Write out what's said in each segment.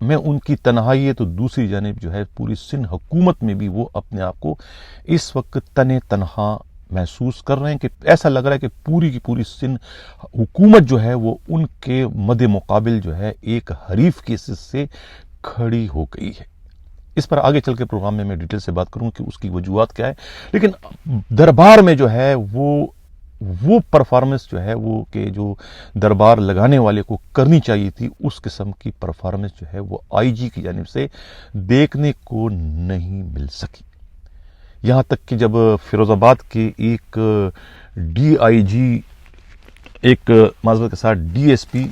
میں ان کی تنہائی ہے تو دوسری جانب جو ہے پوری سندھ حکومت میں بھی وہ اپنے آپ کو اس وقت تنہا محسوس کر رہے ہیں کہ ایسا لگ رہا ہے کہ پوری کی پوری سندھ حکومت جو ہے وہ ان کے مد مقابل جو ہے ایک حریف کے سے کھڑی ہو گئی ہے۔ اس پر آگے چل کے پروگرام میں ڈیٹیل سے بات کروں کہ اس کی وجوہات کیا ہے، لیکن دربار میں جو ہے وہ پرفارمنس جو ہے وہ کہ جو دربار لگانے والے کو کرنی چاہیے تھی، اس قسم کی پرفارمنس جو ہے وہ آئی جی کی جانب سے دیکھنے کو نہیں مل سکی۔ یہاں تک کہ جب فیروز آباد کے ایک ڈی آئی جی، ایک معذرت کے ساتھ ڈی ایس پی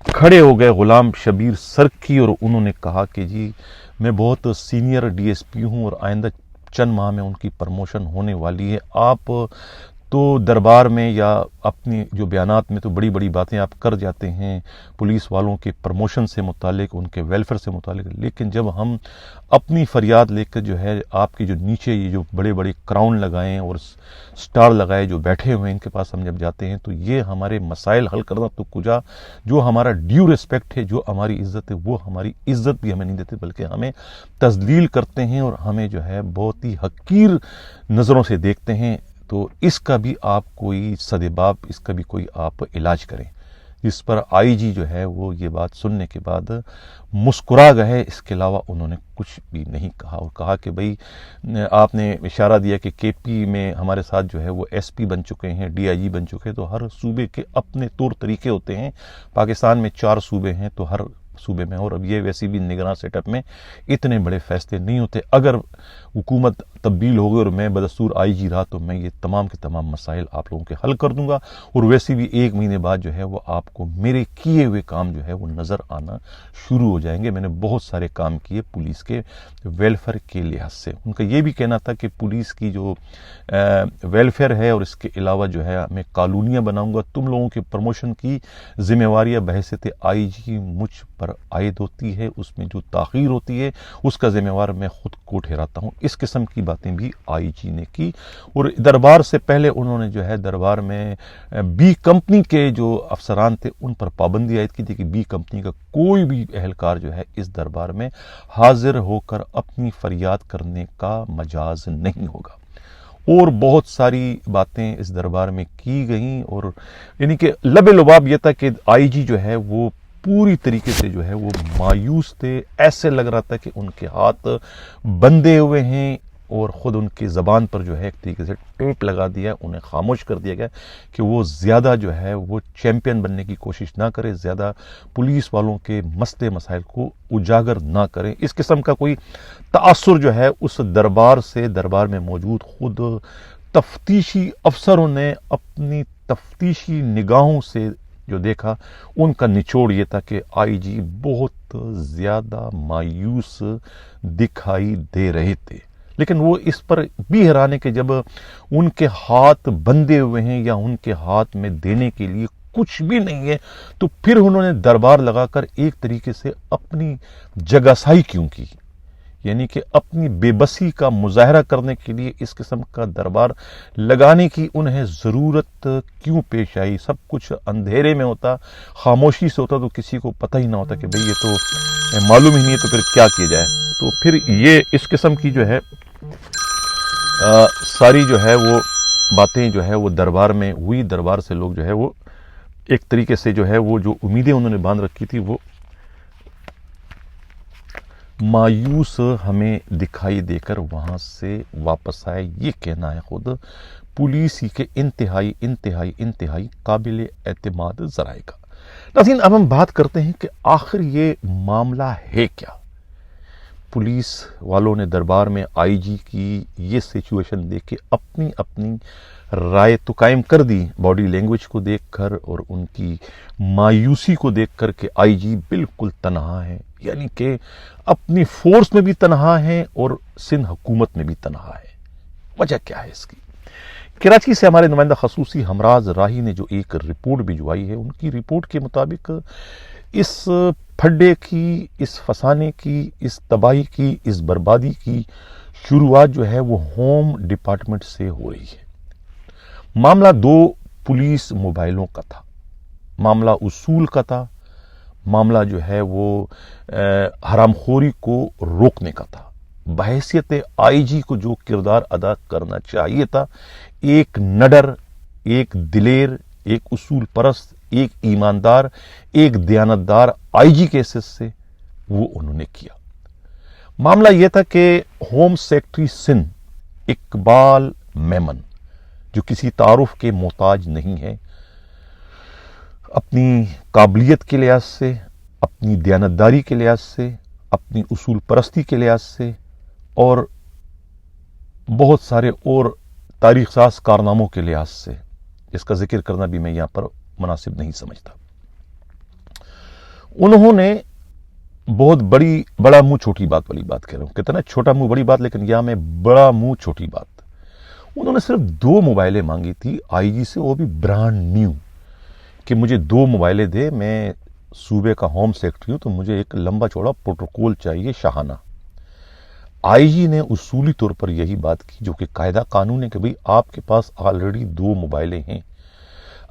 کھڑے ہو گئے غلام شبیر سرکی، اور انہوں نے کہا کہ جی میں بہت سینئر ڈی ایس پی ہوں اور آئندہ چند ماہ میں ان کی پرموشن ہونے والی ہے، آپ تو دربار میں یا اپنی جو بیانات میں تو بڑی بڑی باتیں آپ کر جاتے ہیں پولیس والوں کے پرموشن سے متعلق، ان کے ویلفیئر سے متعلق، لیکن جب ہم اپنی فریاد لے کر جو ہے آپ کے جو نیچے یہ جو بڑے بڑے کراؤن لگائیں اور سٹار لگائے جو بیٹھے ہوئے ہیں ان کے پاس ہم جب جاتے ہیں تو یہ ہمارے مسائل حل کرنا تو کجا، جو ہمارا ڈیو ریسپیکٹ ہے، جو ہماری عزت ہے، وہ ہماری عزت بھی ہمیں نہیں دیتے بلکہ ہمیں تذلیل کرتے ہیں اور ہمیں جو ہے بہت ہی حقیر نظروں سے دیکھتے ہیں۔ تو اس کا بھی آپ کوئی سدباب، اس کا بھی کوئی آپ علاج کریں۔ جس پر آئی جی جو ہے وہ یہ بات سننے کے بعد مسکرا گئے، اس کے علاوہ انہوں نے کچھ بھی نہیں کہا، اور کہا کہ بھئی آپ نے اشارہ دیا کہ کے پی میں ہمارے ساتھ جو ہے وہ ایس پی بن چکے ہیں، ڈی آئی جی بن چکے ہیں، تو ہر صوبے کے اپنے طور طریقے ہوتے ہیں۔ پاکستان میں 4 صوبے ہیں تو ہر صوبے میں، اور اب یہ ویسی بھی نگراں سیٹ اپ میں اتنے بڑے فیصلے نہیں ہوتے۔ اگر حکومت تبدیل ہو گئی اور میں بدستور آئی جی رہا تو میں یہ تمام کے تمام مسائل آپ لوگوں کے حل کر دوں گا، اور ویسے بھی 1 مہینے بعد جو ہے وہ آپ کو میرے کیے ہوئے کام جو ہے وہ نظر آنا شروع ہو جائیں گے۔ میں نے بہت سارے کام کیے پولیس کے ویلفیئر کے لحاظ سے۔ ان کا یہ بھی کہنا تھا کہ پولیس کی جو ویلفیئر ہے اور اس کے علاوہ جو ہے میں کالونیاں بناؤں گا، تم لوگوں کے پروموشن کی ذمہ واریاں بحیثیت آئی جی مجھ پر عائد ہوتی ہے، اس میں جو تاخیر ہوتی ہے اس کا ذمہ وار میں خود کو ٹھہراتا ہوں۔ اس قسم کی باتیں بھی آئی جی نے کی، اور دربار سے پہلے انہوں نے جو ہے دربار میں بی کمپنی کے جو افسران تھے ان پر پابندی عائد کی تھی کہ بی کمپنی کا کوئی بھی اہلکار جو ہے اس دربار میں حاضر ہو کر اپنی فریاد کرنے کا مجاز نہیں ہوگا، اور بہت ساری باتیں اس دربار میں کی گئیں، اور یعنی کہ لب لباب یہ تھا کہ آئی جی جو ہے وہ پوری طریقے سے جو ہے وہ مایوس تھے، ایسے لگ رہا تھا کہ ان کے ہاتھ بندھے ہوئے ہیں، اور خود ان کی زبان پر جو ہے ایک طریقے سے ٹیپ لگا دیا، انہیں خاموش کر دیا گیا کہ وہ زیادہ جو ہے وہ چیمپئن بننے کی کوشش نہ کرے، زیادہ پولیس والوں کے مسئلے مسائل کو اجاگر نہ کریں۔ اس قسم کا کوئی تاثر جو ہے اس دربار سے، دربار میں موجود خود تفتیشی افسروں نے اپنی تفتیشی نگاہوں سے جو دیکھا، ان کا نچوڑ یہ تھا کہ آئی جی بہت زیادہ مایوس دکھائی دے رہے تھے۔ لیکن وہ اس پر بھی حیران ہے کہ جب ان کے ہاتھ بندھے ہوئے ہیں یا ان کے ہاتھ میں دینے کے لیے کچھ بھی نہیں ہے، تو پھر انہوں نے دربار لگا کر ایک طریقے سے اپنی جگاسائی کیوں کی، یعنی کہ اپنی بے بسی کا مظاہرہ کرنے کے لیے اس قسم کا دربار لگانے کی انہیں ضرورت کیوں پیش آئی؟ سب کچھ اندھیرے میں ہوتا، خاموشی سے ہوتا تو کسی کو پتہ ہی نہ ہوتا کہ بھئی یہ تو معلوم ہی نہیں ہے، تو پھر کیا کیا جائے؟ تو پھر یہ اس قسم کی جو ہے ساری جو ہے وہ باتیں جو ہے وہ دربار میں ہوئی، دربار سے لوگ جو ہے وہ ایک طریقے سے جو ہے وہ جو امیدیں انہوں نے باندھ رکھی تھی وہ مایوس ہمیں دکھائی دے کر وہاں سے واپس آئے۔ یہ کہنا ہے خود پولیس ہی کے انتہائی انتہائی انتہائی قابل اعتماد ذرائع کا۔ ناظرین، اب ہم بات کرتے ہیں کہ آخر یہ معاملہ ہے کیا؟ پولیس والوں نے دربار میں آئی جی کی یہ سچویشن دیکھ کے اپنی اپنی رائے تو قائم کر دی، باڈی لینگویج کو دیکھ کر اور ان کی مایوسی کو دیکھ کر کہ آئی جی بالکل تنہا ہے، یعنی کہ اپنی فورس میں بھی تنہا ہے اور سندھ حکومت میں بھی تنہا ہے۔ وجہ کیا ہے اس کی؟ کراچی سے ہمارے نمائندہ خصوصی ہمراز راہی نے جو ایک رپورٹ بھجوائی ہے، ان کی رپورٹ کے مطابق اس پھڈے کی، اس فسانے کی، اس تباہی کی، اس بربادی کی شروعات جو ہے وہ ہوم ڈپارٹمنٹ سے ہو رہی ہے۔ معاملہ 2 پولیس موبائلوں کا تھا، معاملہ اصول کا تھا، معاملہ جو ہے وہ حرام خوری کو روکنے کا تھا۔ بحیثیت آئی جی کو جو کردار ادا کرنا چاہیے تھا، ایک نڈر، ایک دلیر، ایک اصول پرست، ایک ایماندار، ایک دیانتدار آئی جی کے حیثیت سے وہ انہوں نے کیا۔ معاملہ یہ تھا کہ ہوم سیکرٹری سندھ اقبال میمن، جو کسی تعارف کے محتاج نہیں ہے، اپنی قابلیت کے لحاظ سے، اپنی دیانتداری کے لحاظ سے، اپنی اصول پرستی کے لحاظ سے اور بہت سارے اور تاریخ ساز کارناموں کے لحاظ سے، جس کا ذکر کرنا بھی میں یہاں پر مناسب نہیں سمجھتا، انہوں نے بہت بڑا منہ چھوٹی بات والی بات کہہ رہا ہوں، کہتے ہیں نا چھوٹا منہ بڑی بات، لیکن یہاں میں بڑا منہ چھوٹی بات۔ انہوں نے صرف 2 موبائلیں مانگی تھی آئی جی سے، وہ بھی برانڈ نیو، کہ مجھے 2 موبائلیں دے، میں صوبے کا ہوم سیکرٹری ہوں تو مجھے ایک لمبا چوڑا پروٹوکول چاہیے شاہانہ۔ آئی جی نے اصولی طور پر یہی بات کی، جو کہ قاعدہ قانون ہے، کہ بھئی آپ کے پاس آلریڈی 2 موبائلیں ہیں،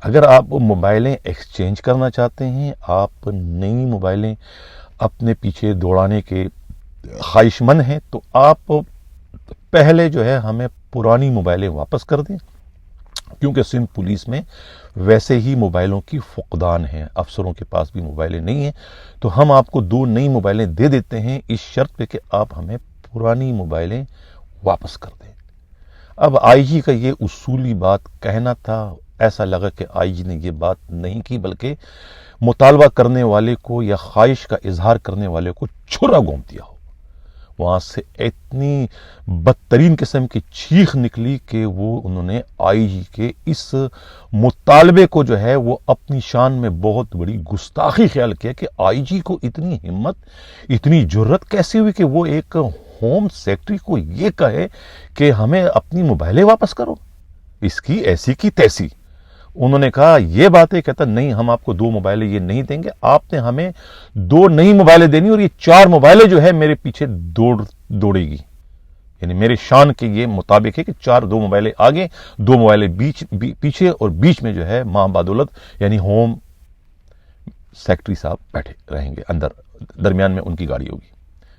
اگر آپ موبائلیں ایکسچینج کرنا چاہتے ہیں، آپ نئی موبائلیں اپنے پیچھے دوڑانے کے خواہش مند ہیں، تو آپ پہلے جو ہے ہمیں پرانی موبائلیں واپس کر دیں، کیونکہ سندھ پولیس میں ویسے ہی موبائلوں کی فقدان ہے، افسروں کے پاس بھی موبائلیں نہیں ہیں، تو ہم آپ کو 2 نئی موبائلیں دے دیتے ہیں اس شرط پہ کہ آپ ہمیں پرانی موبائلیں واپس کر دیں۔ اب آئی جی کا یہ اصولی بات کہنا تھا، ایسا لگا کہ آئی جی نے یہ بات نہیں کی، بلکہ مطالبہ کرنے والے کو یا خواہش کا اظہار کرنے والے کو چھرا گھونپ دیا ہو۔ وہاں سے اتنی بدترین قسم کی چیخ نکلی کہ انہوں نے آئی جی کے اس مطالبے کو جو ہے وہ اپنی شان میں بہت بڑی گستاخی خیال کیا، کہ آئی جی کو اتنی ہمت، اتنی جرت کیسے ہوئی کہ وہ ایک ہوم سیکرٹری کو یہ کہے کہ ہمیں اپنی موبائلیں واپس کرو، اس کی ایسی کی تیسی۔ انہوں نے کہا یہ بات ہے، کہتا نہیں، ہم آپ کو 2 موبائلیں یہ نہیں دیں گے، آپ نے ہمیں 2 نئی موبائلیں دینی، اور یہ 4 موبائلیں جو ہے میرے پیچھے دوڑے گی، یعنی میرے شان کے یہ مطابق ہے کہ 2 موبائلیں آگے، 2 موبائلیں پیچھے، اور بیچ میں جو ہے ماں بادولت یعنی ہوم سیکرٹری صاحب بیٹھے رہیں گے، اندر درمیان میں ان کی گاڑی ہوگی۔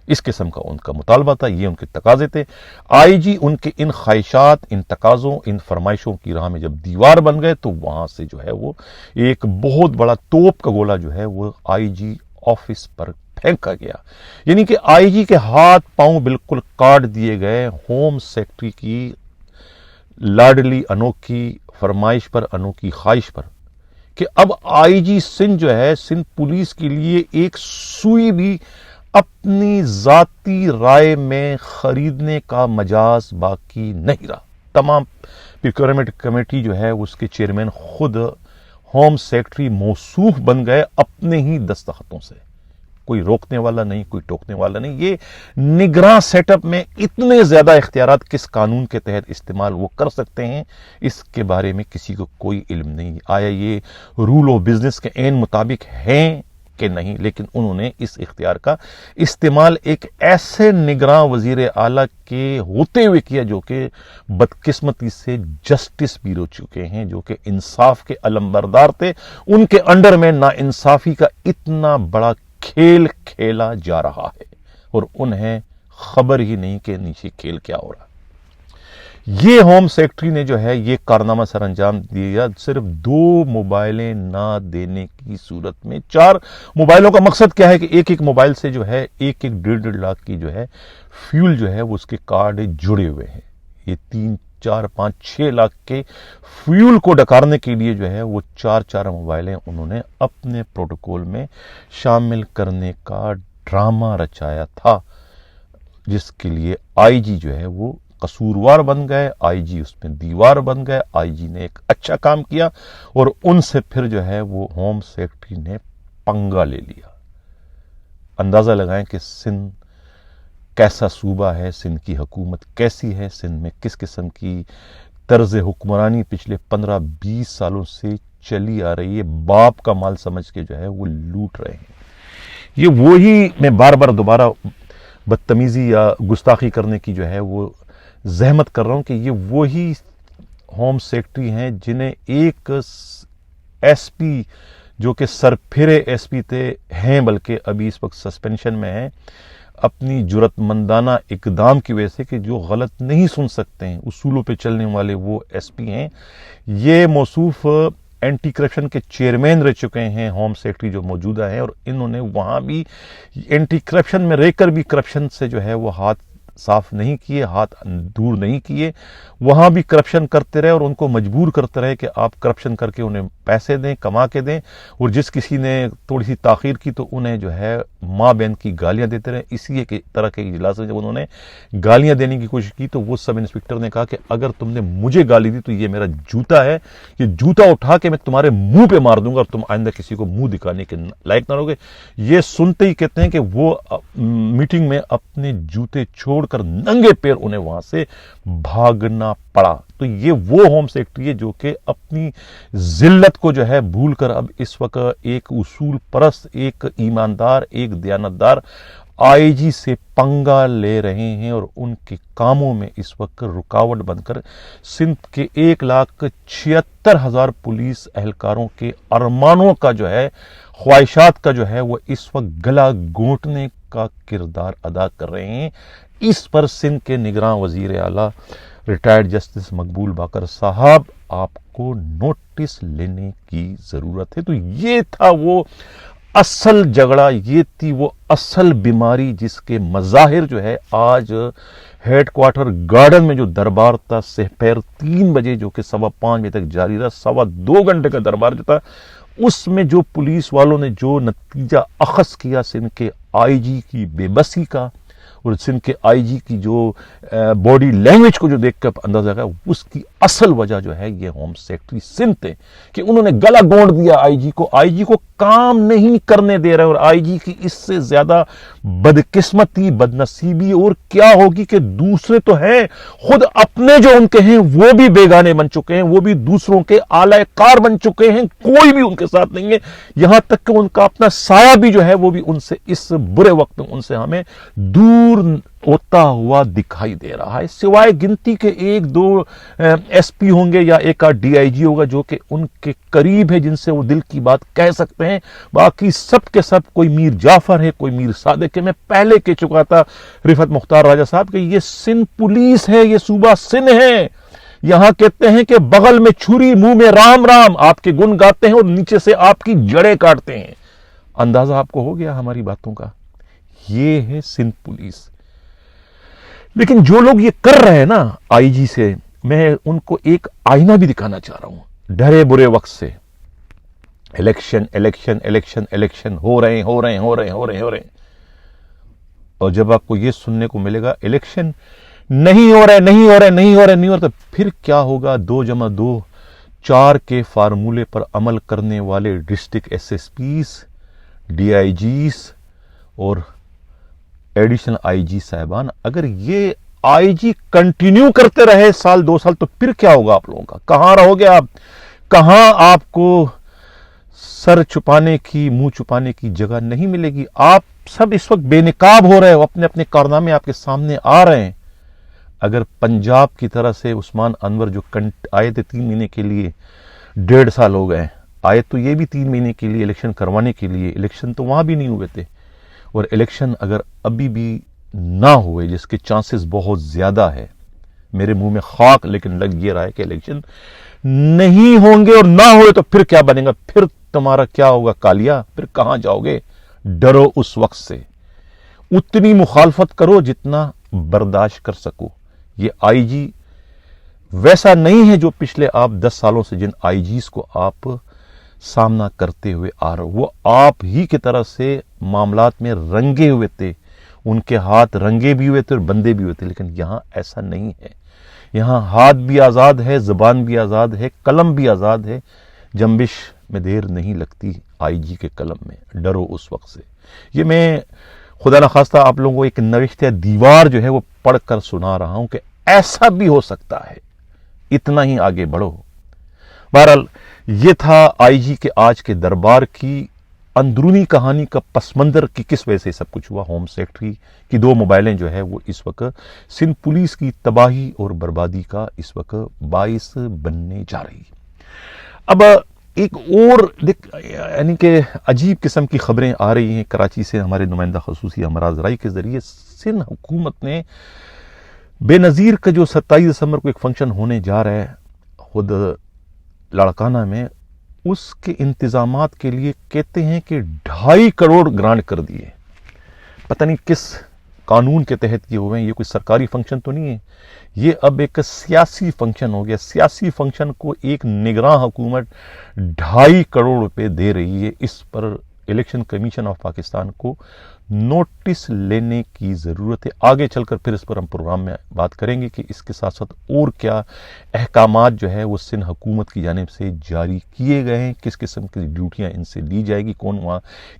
اس قسم کا ان کا مطالبہ تھا، یہ ان کے تقاضے تھے۔ آئی جی ان کے ان خواہشات، ان تقاضوں، ان فرمائشوں کی راہ میں جب دیوار بن گئے، تو وہاں سے جو ہے وہ ایک بہت بڑا توپ کا گولہ جو ہے وہ آئی جی آفس پر پھینکا گیا، یعنی کہ آئی جی کے ہاتھ پاؤں بالکل کاٹ دیے گئے ہوم سیکرٹری کی لاڈلی انوکھی فرمائش پر، انوکھی خواہش پر، کہ اب آئی جی سندھ جو ہے، سندھ پولیس کے لیے ایک سوئی بھی اپنی ذاتی رائے میں خریدنے کا مجاز باقی نہیں رہا۔ تمام پروکیورمنٹ کمیٹی جو ہے اس کے چیئرمین خود ہوم سیکرٹری موصوف بن گئے اپنے ہی دستخطوں سے، کوئی روکنے والا نہیں، کوئی ٹوکنے والا نہیں۔ یہ نگراں سیٹ اپ میں اتنے زیادہ اختیارات کس قانون کے تحت استعمال وہ کر سکتے ہیں، اس کے بارے میں کسی کو کوئی علم نہیں۔ آیا یہ رول آف بزنس کے عین مطابق ہیں کہ نہیں، لیکن انہوں نے اس اختیار کا استعمال ایک ایسے نگراں وزیر اعلیٰ کے ہوتے ہوئے کیا جو کہ بدقسمتی سے جسٹس بیورو چکے ہیں، جو کہ انصاف کے علمبردار تھے، ان کے انڈر میں ناانصافی کا اتنا بڑا کھیل کھیلا جا رہا ہے، اور انہیں خبر ہی نہیں کہ نیچے کھیل کیا ہو رہا ہے۔ یہ ہوم سیکرٹری نے جو ہے یہ کارنامہ سر انجام دیا، صرف 2 موبائلیں نہ دینے کی صورت میں۔ 4 موبائلوں کا مقصد کیا ہے کہ ایک موبائل سے جو ہے 1.5 لاکھ کی جو ہے فیول جو ہے وہ اس کے کارڈ جڑے ہوئے ہیں۔ یہ 3 4 5 6 لاکھ کے فیول کو ڈکارنے کے لیے جو ہے وہ 4 موبائلیں انہوں نے اپنے پروٹوکول میں شامل کرنے کا ڈرامہ رچایا تھا، جس کے لیے آئی جی جو ہے وہ قصوروار بن گئے، آئی جی اس میں دیوار بن گئے۔ آئی جی نے ایک اچھا کام کیا، اور ان سے پھر جو ہے وہ ہوم سیکرٹری نے پنگا لے لیا۔ اندازہ لگائیں کہ سندھ کیسا صوبہ ہے، سندھ کی حکومت کیسی ہے، سندھ میں کس قسم کی طرز حکمرانی پچھلے 15-20 سالوں سے چلی آ رہی ہے، باپ کا مال سمجھ کے جو ہے وہ لوٹ رہے ہیں۔ یہ وہی، میں بار بار دوبارہ بدتمیزی یا گستاخی کرنے کی جو ہے وہ زحمت کر رہا ہوں، کہ یہ وہی ہوم سیکرٹری ہیں جنہیں ایک ایس پی جو کہ سرپھرے ایس پی ہیں بلکہ ابھی اس وقت سسپینشن میں ہیں، اپنی جرت مندانہ اقدام کی وجہ سے کہ جو غلط نہیں سن سکتے ہیں، اصولوں پہ چلنے والے وہ ایس پی ہیں. یہ موصوف اینٹی کرپشن کے چیئرمین رہ چکے ہیں، ہوم سیکرٹری جو موجودہ ہیں، اور انہوں نے وہاں بھی اینٹی کرپشن میں رہ کر بھی کرپشن سے جو ہے وہ ہاتھ صاف نہیں کیے، ہاتھ دور نہیں کیے، وہاں بھی کرپشن کرتے رہے اور ان کو مجبور کرتے رہے کہ آپ کرپشن کر کے انہیں پیسے دیں، کما کے دیں، اور جس کسی نے تھوڑی سی تاخیر کی تو انہیں جو ہے ماں بہن کی گالیاں دیتے رہے. اسی طرح کے اجلاس میں جب انہوں نے گالیاں دینے کی کوشش کی تو وہ سب انسپکٹر نے کہا کہ اگر تم نے مجھے گالی دی تو یہ میرا جوتا ہے، یہ جوتا اٹھا کے میں تمہارے منہ پہ مار دوں گا اور تم آئندہ کسی کو منہ دکھانے کے لائق نہ رہوگے. یہ سنتے ہی کہتے ہیں کہ وہ میٹنگ میں اپنے جوتے چھوڑ کر ننگے پیر انہیں وہاں سے بھاگنا پڑا. تو یہ وہ ہوم سیکرٹری ہے جو کہ اپنی ذلت کو جو ہے بھول کر اب اس وقت ایک اصول پرست، ایک ایماندار، ایک دیانتدار آئی جی سے پنگا لے رہے ہیں اور ان کے کاموں میں اس وقت رکاوٹ بن کر سندھ کے 1,76,000 پولیس اہلکاروں کے ارمانوں کا جو ہے، خواہشات کا جو ہے وہ اس وقت گلا گھونٹنے کا کردار ادا کر رہے ہیں. اس پر سندھ کے نگراں وزیر اعلیٰ ریٹائرڈ جسٹس مقبول باقر صاحب آپ کو نوٹس لینے کی ضرورت ہے. تو یہ تھا وہ اصل جھگڑا، یہ تھی وہ اصل بیماری جس کے مظاہر جو ہے آج ہیڈ کوارٹر گارڈن میں جو دربار تھا سپہر 3 بجے جو کہ 5:15 بجے تک جاری رہا، 2.25 گھنٹے کا دربار جو تھا، اس میں جو پولیس والوں نے جو نتیجہ اخذ کیا سندھ کے آئی جی کی بے بسی کا اور سندھ کے آئی جی کی جو باڈی لینگویج کو جو دیکھ کر اندازہ لگا، اس کی اصل وجہ جو ہے یہ ہوم سیکرٹری سندھ تھے کہ انہوں نے گلا گونڈ دیا آئی جی کو کام نہیں کرنے دے رہے. اور آئی جی کی اس سے زیادہ بدقسمتی، بدنصیبی اور کیا ہوگی کہ دوسرے تو ہیں، خود اپنے جو ان کے ہیں وہ بھی بیگانے بن چکے ہیں، وہ بھی دوسروں کے آلہ کار بن چکے ہیں، کوئی بھی ان کے ساتھ نہیں ہے. یہاں تک کہ ان کا اپنا سایہ بھی جو ہے وہ بھی ان سے اس برے وقت میں ان سے ہمیں دور ہوتا ہوا دکھائی دے رہا ہے. سوائے گنتی کے 1-2 ایس پی ہوں گے یا ایک ڈی آئی جی ہوگا جو کہ ان کے قریب ہے، جن سے وہ دل کی بات کہہ سکتے ہیں، باقی سب کے سب کوئی میر جعفر ہے، کوئی میر صادق ہے. میں پہلے کہہ چکا تھا رفعت مختار راجہ صاحب کہ یہ سندھ پولیس ہے، یہ صوبہ سندھ ہے. یہاں کہتے ہیں کہ بغل میں چھری منہ میں رام رام، آپ کے گن گاتے ہیں اور نیچے سے آپ کی جڑیں کاٹتے ہیں. اندازہ آپ کو ہو گیا ہماری باتوں کا. یہ ہے سندھ پولیس. لیکن جو لوگ یہ کر رہے ہیں نا آئی جی سے، میں ان کو ایک آئینہ بھی دکھانا چاہ رہا ہوں. ڈرے برے وقت سے الیکشن الیکشن الیکشن الیکشن ہو رہے ہیں اور جب آپ کو یہ سننے کو ملے گا الیکشن نہیں ہو رہے تو پھر کیا ہوگا؟ 2+2 4 کے فارمولے پر عمل کرنے والے district S S Ps, D I Gs اور ایڈیشنل آئی جی صاحبان، اگر یہ آئی جی کنٹینیو کرتے رہے 1-2 سال تو پھر کیا ہوگا آپ لوگوں کا؟ کہاں رہو گے آپ؟ کہاں آپ کو سر چھپانے کی، منہ چھپانے کی جگہ نہیں ملے گی؟ آپ سب اس وقت بے نقاب ہو رہے ہو، اپنے اپنے کارنامے آپ کے سامنے آ رہے ہیں. اگر پنجاب کی طرح سے عثمان انور جو آئے تھے 3 مہینے کے لیے، 1.5 سال ہو گئے، آئے تو یہ بھی 3 مہینے کے لیے الیکشن کروانے کے لیے، الیکشن تو وہاں بھی نہیں ہوئے تھے. اور الیکشن اگر ابھی بھی نہ ہوئے، جس کے چانسز بہت زیادہ ہے، میرے منہ میں خاک لیکن لگ یہ رہا ہے کہ الیکشن نہیں ہوں گے اور نہ ہوئے تو پھر کیا بنے گا؟ پھر تمہارا کیا ہوگا کالیا؟ پھر کہاں جاؤ گے؟ ڈرو اس وقت سے، اتنی مخالفت کرو جتنا برداشت کر سکو. یہ آئی جی ویسا نہیں ہے جو پچھلے آپ 10 سالوں سے جن آئی جیز کو آپ سامنا کرتے ہوئے آ رہے ہو، وہ آپ ہی کی طرح سے معاملات میں رنگے ہوئے تھے، ان کے ہاتھ رنگے بھی ہوئے تھے اور بندے بھی ہوئے تھے. لیکن یہاں ایسا نہیں ہے. یہاں ہاتھ بھی آزاد ہے، زبان بھی آزاد ہے، قلم بھی آزاد ہے. جنبش میں دیر نہیں لگتی آئی جی کے قلم میں. ڈرو اس وقت سے. یہ میں خدا نخواستہ آپ لوگوں کو ایک نوشتہ دیوار جو ہے وہ پڑھ کر سنا رہا ہوں کہ ایسا بھی ہو سکتا ہے، اتنا ہی آگے بڑھو. بہرحال یہ تھا آئی جی کے آج کے دربار کی اندرونی کہانی کا پس منظر کہ کس وجہ سے سب کچھ ہوا. ہوم سیکرٹری کی 2 موبائلیں جو ہے وہ اس وقت سندھ پولیس کی تباہی اور بربادی کا اس وقت باعث بننے جا رہی. اب ایک اور یعنی کہ عجیب قسم کی خبریں آ رہی ہیں کراچی سے ہمارے نمائندہ خصوصی امراض رائی کے ذریعے. سندھ حکومت نے بے نظیر کا جو 27 دسمبر کو ایک فنکشن ہونے جا رہا ہے خود لاڑکانہ میں، اس کے انتظامات کے لیے کہتے ہیں کہ 2.5 کروڑ گرانٹ کر دیے. پتہ نہیں کس قانون کے تحت یہ ہوئے ہیں. یہ کوئی سرکاری فنکشن تو نہیں ہے، یہ اب ایک سیاسی فنکشن ہو گیا. سیاسی فنکشن کو ایک نگراں حکومت 2.5 کروڑ روپے دے رہی ہے. اس پر الیکشن کمیشن آف پاکستان کو نوٹس لینے کی ضرورت ہے. آگے چل کر پھر اس پر ہم پروگرام میں بات کریں گے کہ اس کے ساتھ ساتھ اور کیا احکامات جو ہے وہ سندھ حکومت کی جانب سے جاری کیے گئے ہیں، کس قسم کی ڈیوٹیاں ان سے لی جائے گی، کون وہاں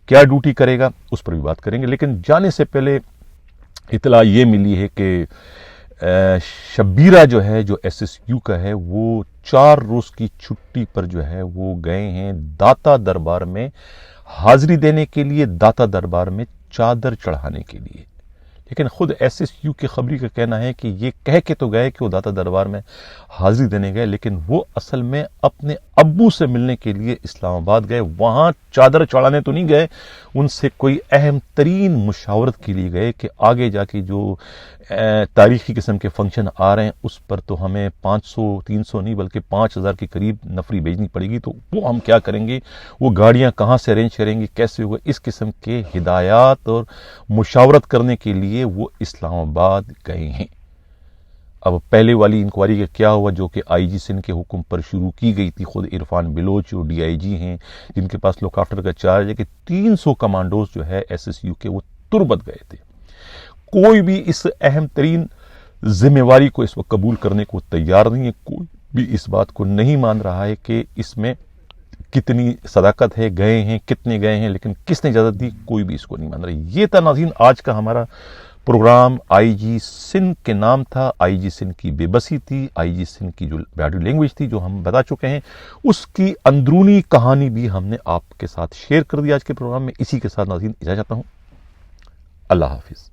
کیا ڈیوٹی کرے گا، اس پر بھی بات کریں گے. لیکن جانے سے پہلے اطلاع یہ ملی ہے کہ شبیرہ جو ہے جو SSU کا ہے وہ 4 روز کی چھٹی پر جو ہے وہ گئے ہیں داتا دربار میں حاضری دینے کے لیے، داتا دربار میں چادر چڑھانے کے لیے. لیکن خود SSU کے خبری کا کہنا ہے کہ یہ کہہ کے تو گئے کہ وہ داتا دربار میں حاضری دینے گئے، لیکن وہ اصل میں اپنے ابو سے ملنے کے لیے اسلام آباد گئے. وہاں چادر چڑھانے تو نہیں گئے، ان سے کوئی اہم ترین مشاورت کے لیے گئے کہ آگے جا کے جو تاریخی قسم کے فنکشن آ رہے ہیں اس پر تو ہمیں 500-300 نہیں بلکہ 5,000 کے قریب نفری بھیجنی پڑے گی، تو وہ ہم کیا کریں گے، وہ گاڑیاں کہاں سے ارینج کریں گے، کیسے ہوگا. اس قسم کے ہدایات اور مشاورت کرنے کے لیے وہ اسلام آباد گئے ہیں. اب پہلے والی انکوائری کا کیا ہوا جو کہ IG سندھ کے حکم پر شروع کی گئی تھی. خود عرفان بلوچ جو DIG ہیں جن کے پاس لک آفٹر کا چارج ہے کہ 300 کمانڈوز جو ہے SSU کے وہ تربت گئے تھے. کوئی بھی اس اہم ترین ذمہ واری کو اس وقت قبول کرنے کو تیار نہیں ہے. کوئی بھی اس بات کو نہیں مان رہا ہے کہ اس میں کتنی صداقت ہے، گئے ہیں کتنے گئے ہیں، لیکن کس نے اجازت دی کوئی بھی اس کو نہیں مان رہا. یہ تھا ناظرین آج کا ہمارا پروگرام. IG سندھ کے نام تھا، IG سندھ کی بے بسی تھی، IG سندھ کی جو باڈی لینگویج تھی جو ہم بتا چکے ہیں، اس کی اندرونی کہانی بھی ہم نے آپ کے ساتھ شیئر کر دی آج کے پروگرام میں. اسی کے ساتھ ناظرین اجازت چاہتا ہوں. اللہ حافظ.